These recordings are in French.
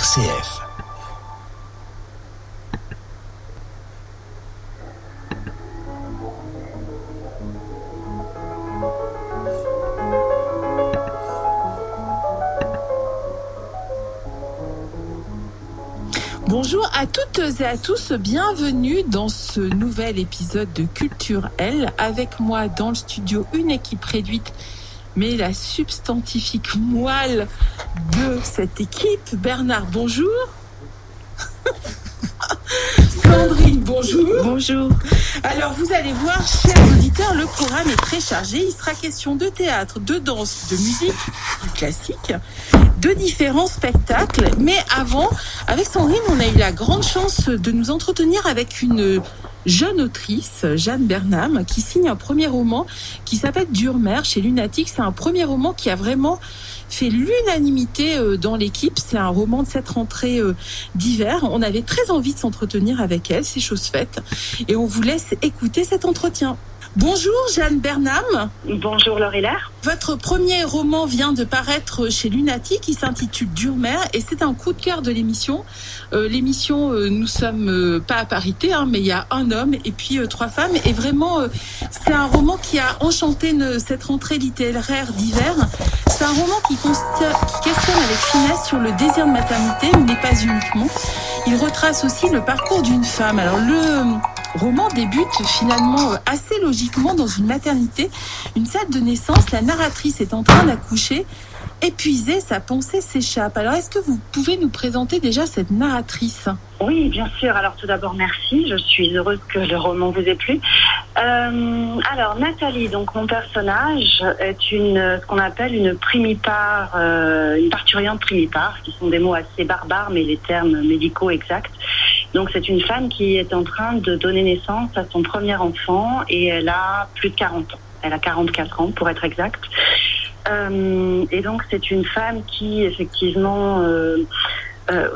RCF. Bonjour à toutes et à tous, bienvenue dans ce nouvel épisode de Culture L. Avec moi dans le studio, une équipe réduite, mais la substantifique moelle de cette équipe. Bernard, bonjour. Sandrine, bonjour. Bonjour. Alors vous allez voir, chers auditeurs, le programme est très chargé. Il sera question de théâtre, de danse, de musique, du classique, de différents spectacles. Mais avant, avec Sandrine, on a eu la grande chance de nous entretenir avec une jeune autrice, Jeanne Bernam, qui signe un premier roman qui s'appelle Dure-Mère chez Lunatic. C'est un premier roman qui a vraiment fait l'unanimité dans l'équipe. C'est un roman de cette rentrée d'hiver. On avait très envie de s'entretenir avec elle, c'est chose faite. Et on vous laisse écouter cet entretien. Bonjour Jeanne Bernam. Bonjour Laure-Hilaire. Votre premier roman vient de paraître chez Lunatic, il s'intitule Dure-Mère et c'est un coup de cœur de l'émission. L'émission, nous sommes pas à parité, mais il y a un homme et puis 3 femmes. Et vraiment, c'est un roman qui a enchanté cette rentrée littéraire d'hiver. C'est un roman qui questionne avec finesse sur le désir de maternité, mais pas uniquement. Il retrace aussi le parcours d'une femme. Alors le roman débute finalement assez logiquement dans une maternité, une salle de naissance. La narratrice est en train d'accoucher. Épuisée, sa pensée s'échappe. Alors, est-ce que vous pouvez nous présenter déjà cette narratrice ? Oui, bien sûr. Alors, tout d'abord, merci. Je suis heureuse que le roman vous ait plu. Alors, Nathalie, donc mon personnage, est ce qu'on appelle une primipare, une parturiente primipare, qui sont des mots assez barbares, mais les termes médicaux exacts. Donc, c'est une femme qui est en train de donner naissance à son premier enfant et elle a plus de 40 ans. Elle a 44 ans, pour être exact. Et donc c'est une femme qui effectivement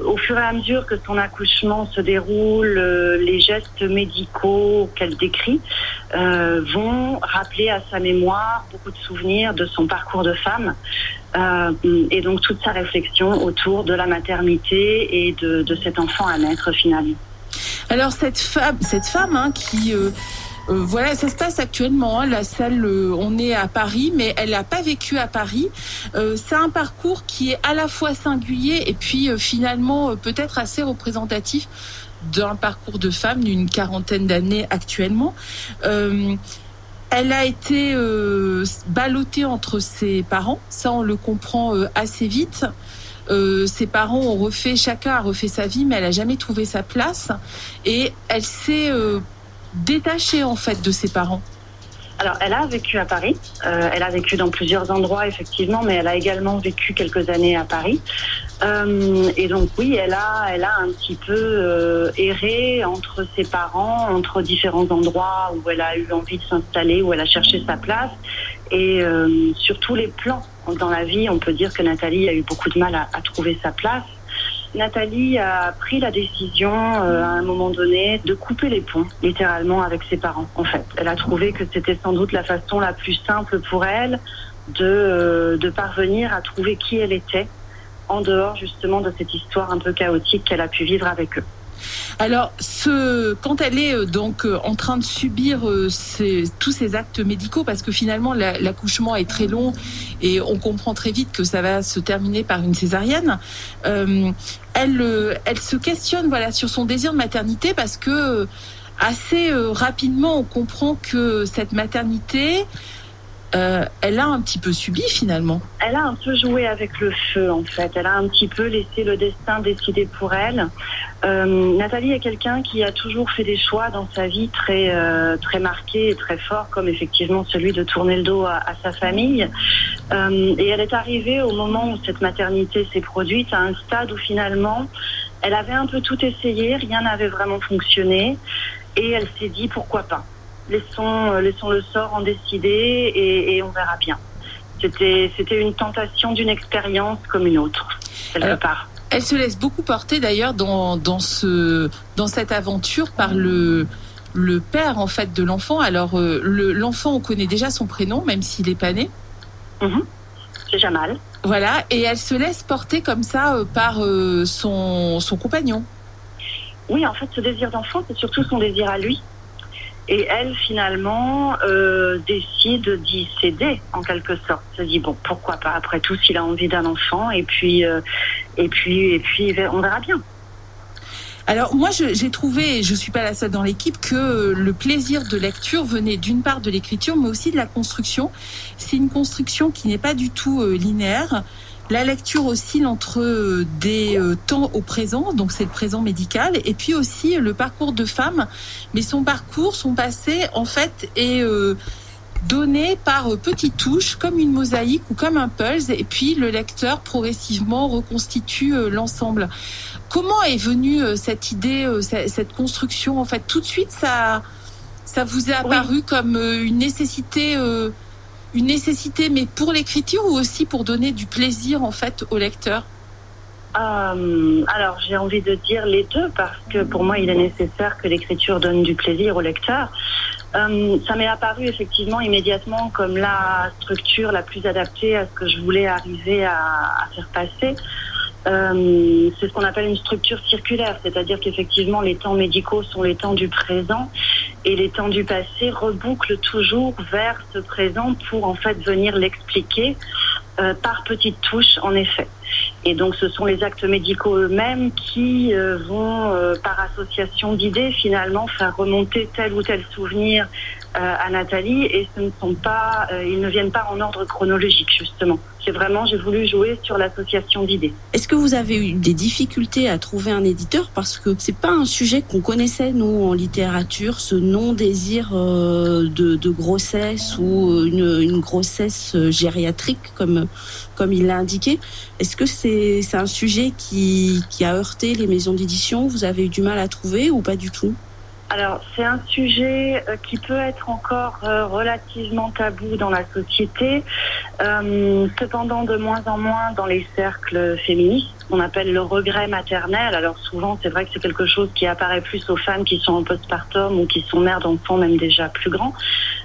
au fur et à mesure que son accouchement se déroule, les gestes médicaux qu'elle décrit vont rappeler à sa mémoire beaucoup de souvenirs de son parcours de femme et donc toute sa réflexion autour de la maternité et de cet enfant à naître finalement. Alors cette femme qui voilà, ça se passe actuellement. La salle, on est à Paris, mais elle n'a pas vécu à Paris. C'est un parcours qui est à la fois singulier et puis finalement peut-être assez représentatif d'un parcours de femme d'une quarantaine d'années actuellement. Elle a été ballottée entre ses parents, ça on le comprend assez vite. Ses parents chacun a refait sa vie, mais elle n'a jamais trouvé sa place et elle s'est détachée en fait de ses parents. Alors, elle a vécu à Paris. Elle a vécu dans plusieurs endroits, effectivement, mais elle a également vécu quelques années à Paris. Et donc, oui, elle a un petit peu erré entre ses parents, entre différents endroits où elle a eu envie de s'installer, où elle a cherché sa place. Et sur tous les plans dans la vie, on peut dire que Nathalie a eu beaucoup de mal à trouver sa place. Nathalie a pris la décision à un moment donné de couper les ponts, littéralement, avec ses parents, en fait. Elle a trouvé que c'était sans doute la façon la plus simple pour elle de parvenir à trouver qui elle était, en dehors justement de cette histoire un peu chaotique qu'elle a pu vivre avec eux. Alors, quand elle est donc en train de subir tous ces actes médicaux, parce que finalement l'accouchement est très long et on comprend très vite que ça va se terminer par une césarienne, elle se questionne sur son désir de maternité parce que assez rapidement on comprend que cette maternité elle a un petit peu subi finalement. Elle a un peu joué avec le feu en fait. Elle a un petit peu laissé le destin décider pour elle. Nathalie est quelqu'un qui a toujours fait des choix dans sa vie très marqués et très forts, comme effectivement celui de tourner le dos à sa famille. Et elle est arrivée au moment où cette maternité s'est produite à un stade où finalement elle avait un peu tout essayé, rien n'avait vraiment fonctionné et elle s'est dit pourquoi pas. Laissons le sort en décider et on verra bien. C'était une tentation d'une expérience comme une autre, quelque part. Elle se laisse beaucoup porter d'ailleurs dans cette aventure par le père en fait de l'enfant. Alors l'enfant, on connaît déjà son prénom, même s'il n'est pas né. C'est Jamal. Voilà, et elle se laisse porter comme ça par son compagnon. Oui, en fait, ce désir d'enfant, c'est surtout son désir à lui. Et elle, finalement, décide d'y céder, en quelque sorte. Se dit, bon, pourquoi pas, après tout, s'il a envie d'un enfant, et puis, on verra bien. Alors moi, j'ai trouvé, et je suis pas la seule dans l'équipe, que le plaisir de lecture venait d'une part de l'écriture, mais aussi de la construction. C'est une construction qui n'est pas du tout linéaire. La lecture oscille entre des temps au présent, donc c'est le présent médical, et puis aussi le parcours de femme. Mais son parcours, son passé, en fait, est donné par petites touches, comme une mosaïque ou comme un puzzle, et puis le lecteur progressivement reconstitue l'ensemble. Comment est venue cette idée, cette construction? En fait, tout de suite, ça vous est apparu comme une nécessité, mais pour l'écriture ou aussi pour donner du plaisir en fait au lecteur? Alors, j'ai envie de dire les deux, parce que pour moi, il est nécessaire que l'écriture donne du plaisir au lecteur. Ça m'est apparu effectivement immédiatement comme la structure la plus adaptée à ce que je voulais arriver à faire passer. C'est ce qu'on appelle une structure circulaire, c'est-à-dire qu'effectivement les temps médicaux sont les temps du présent et les temps du passé rebouclent toujours vers ce présent pour en fait venir l'expliquer par petites touches, en effet. Et donc ce sont les actes médicaux eux-mêmes qui vont par association d'idées finalement faire remonter tel ou tel souvenir à Nathalie, et ce ne sont pas, ils ne viennent pas en ordre chronologique justement. J'ai voulu jouer sur l'association d'idées. Est-ce que vous avez eu des difficultés à trouver un éditeur, parce que c'est pas un sujet qu'on connaissait nous en littérature, ce non-désir de grossesse ou une grossesse gériatrique comme il l'a indiqué. Est-ce que c'est un sujet qui a heurté les maisons d'édition? Vous avez eu du mal à trouver ou pas du tout? Alors, c'est un sujet qui peut être encore relativement tabou dans la société, cependant de moins en moins dans les cercles féministes, qu'on appelle le regret maternel. Alors souvent, c'est vrai que c'est quelque chose qui apparaît plus aux femmes qui sont en postpartum ou qui sont mères d'enfants même déjà plus grands.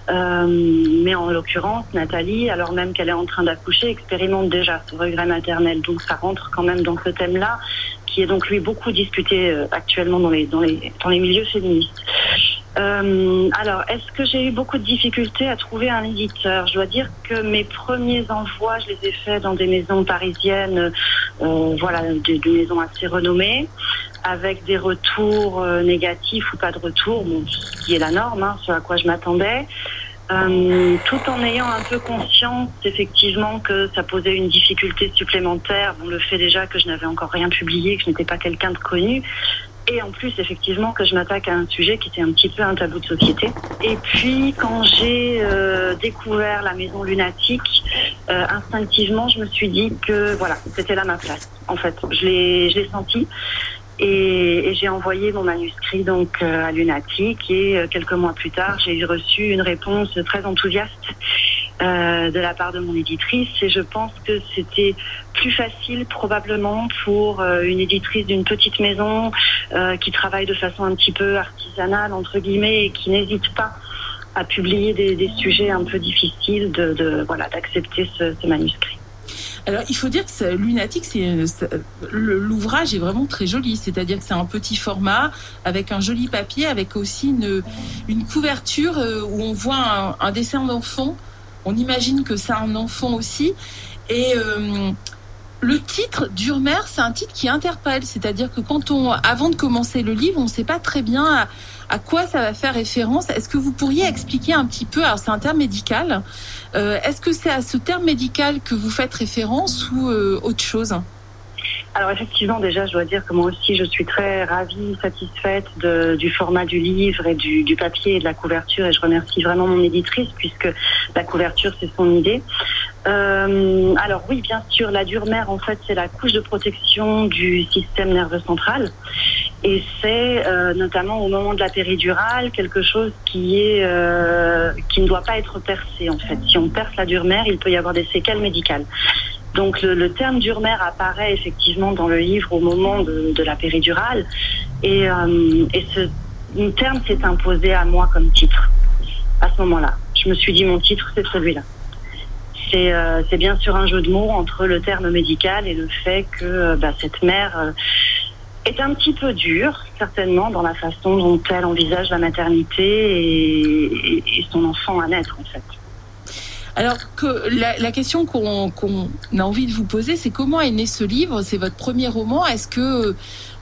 Mais en l'occurrence, Nathalie, alors même qu'elle est en train d'accoucher, expérimente déjà ce regret maternel. Donc ça rentre quand même dans ce thème-là, qui est donc lui beaucoup discuté actuellement dans les milieux féministes. Alors, est-ce que j'ai eu beaucoup de difficultés à trouver un éditeur? Je dois dire que mes premiers envois, je les ai faits dans des maisons parisiennes, des maisons assez renommées, avec des retours négatifs ou pas de retour, bon, ce qui est la norme, ce à quoi je m'attendais. Tout en ayant un peu conscience effectivement que ça posait une difficulté supplémentaire, le fait déjà que je n'avais encore rien publié, que je n'étais pas quelqu'un de connu, et en plus effectivement que je m'attaque à un sujet qui était un petit peu un tabou de société. Et puis quand j'ai découvert la maison lunatique, instinctivement je me suis dit que voilà, c'était là ma place. En fait, je l'ai senti. Et j'ai envoyé mon manuscrit donc à Lunatique, et quelques mois plus tard, j'ai reçu une réponse très enthousiaste de la part de mon éditrice, et je pense que c'était plus facile probablement pour une éditrice d'une petite maison qui travaille de façon un petit peu artisanale entre guillemets et qui n'hésite pas à publier des sujets un peu difficiles d'accepter ce manuscrit. Alors, il faut dire que Lunatique, l'ouvrage est vraiment très joli. C'est-à-dire que c'est un petit format avec un joli papier, avec aussi une couverture où on voit un dessin d'enfant. On imagine que c'est un enfant aussi. Et le titre d'Urmer, c'est un titre qui interpelle. C'est-à-dire que avant de commencer le livre, on ne sait pas très bien à quoi ça va faire référence. Est-ce que vous pourriez expliquer un petit peu, alors c'est un terme médical, est-ce que c'est à ce terme médical que vous faites référence ou autre chose? Alors effectivement, déjà, je dois dire que moi aussi, je suis très ravie, satisfaite du format du livre et du papier et de la couverture, et je remercie vraiment mon éditrice puisque la couverture, c'est son idée. Alors oui, bien sûr, la Durmer, en fait, c'est la couche de protection du système nerveux central, et c'est notamment au moment de la péridurale quelque chose qui ne doit pas être percé, en fait. Si on perce la Durmer, il peut y avoir des séquelles médicales. Donc le terme Durmer apparaît effectivement dans le livre au moment de la péridurale, et ce terme s'est imposé à moi comme titre à ce moment-là. Je me suis dit mon titre, c'est celui-là. C'est bien sûr un jeu de mots entre le terme médical et le fait que cette mère est un petit peu dure, certainement, dans la façon dont elle envisage la maternité et son enfant à naître, en fait. Alors, que la question qu'on a envie de vous poser, c'est comment est né ce livre? C'est votre premier roman. Est-ce que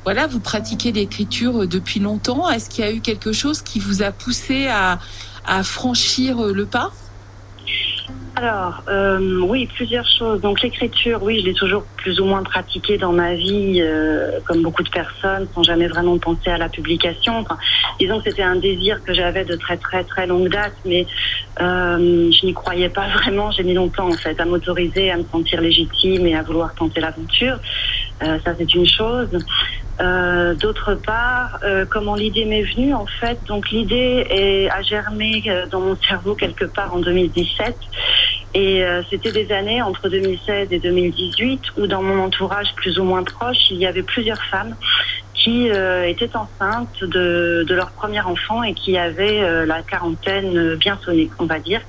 vous pratiquez l'écriture depuis longtemps? Est-ce qu'il y a eu quelque chose qui vous a poussé à franchir le pas? Alors, oui, plusieurs choses. Donc l'écriture, oui, je l'ai toujours plus ou moins pratiquée dans ma vie, comme beaucoup de personnes, sans jamais vraiment penser à la publication. Enfin, disons que c'était un désir que j'avais de très très très longue date, mais je n'y croyais pas vraiment. J'ai mis longtemps en fait à m'autoriser, à me sentir légitime et à vouloir tenter l'aventure. Ça, c'est une chose. D'autre part, comment l'idée m'est venue, en fait. Donc l'idée a germé dans mon cerveau quelque part en 2017. Et c'était des années entre 2016 et 2018 où dans mon entourage plus ou moins proche, il y avait plusieurs femmes qui étaient enceintes de leur premier enfant et qui avaient la quarantaine bien sonnée, on va dire.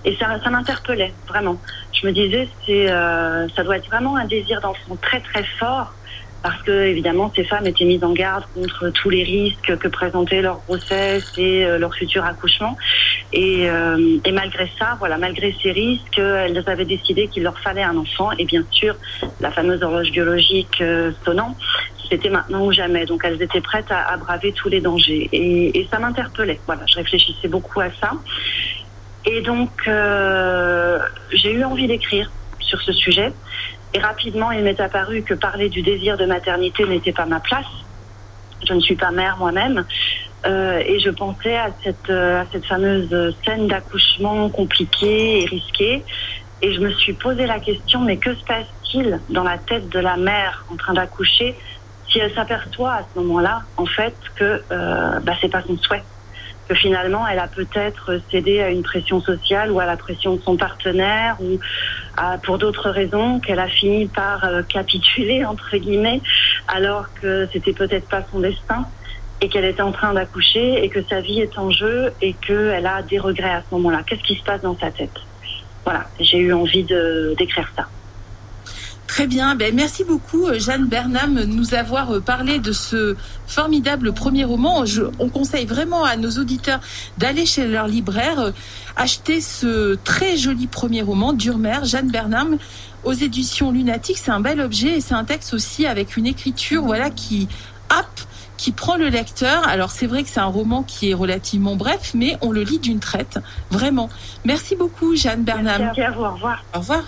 Et ça m'interpellait, vraiment. Je me disais, ça doit être vraiment un désir d'enfant très très fort, parce que évidemment ces femmes étaient mises en garde contre tous les risques que présentait leur grossesse et leur futur accouchement. Et malgré ça, malgré ces risques, elles avaient décidé qu'il leur fallait un enfant. Et bien sûr, la fameuse horloge biologique sonnant, c'était maintenant ou jamais. Donc elles étaient prêtes à braver tous les dangers. Et ça m'interpellait. Voilà, je réfléchissais beaucoup à ça. Et donc j'ai eu envie d'écrire sur ce sujet. Et rapidement, il m'est apparu que parler du désir de maternité n'était pas ma place. Je ne suis pas mère moi-même. Et je pensais à cette fameuse scène d'accouchement compliquée et risquée. Et je me suis posé la question, mais que se passe-t-il dans la tête de la mère en train d'accoucher si elle s'aperçoit à ce moment-là, en fait, que c'est pas son souhait? Que finalement, elle a peut-être cédé à une pression sociale ou à la pression de son partenaire ou pour d'autres raisons, qu'elle a fini par capituler, entre guillemets, alors que c'était peut-être pas son destin et qu'elle était en train d'accoucher et que sa vie est en jeu et qu'elle a des regrets à ce moment-là. Qu'est-ce qui se passe dans sa tête? Voilà, j'ai eu envie d'écrire ça. Très bien, merci beaucoup Jeanne Bernam de nous avoir parlé de ce formidable premier roman. On conseille vraiment à nos auditeurs d'aller chez leur libraire, acheter ce très joli premier roman, Dure-Mère, Jeanne Bernam, aux éditions Lunatique. C'est un bel objet et c'est un texte aussi avec une écriture qui happe, qui prend le lecteur. Alors c'est vrai que c'est un roman qui est relativement bref, mais on le lit d'une traite, vraiment. Merci beaucoup Jeanne Bernam. Merci à vous, au revoir. Au revoir.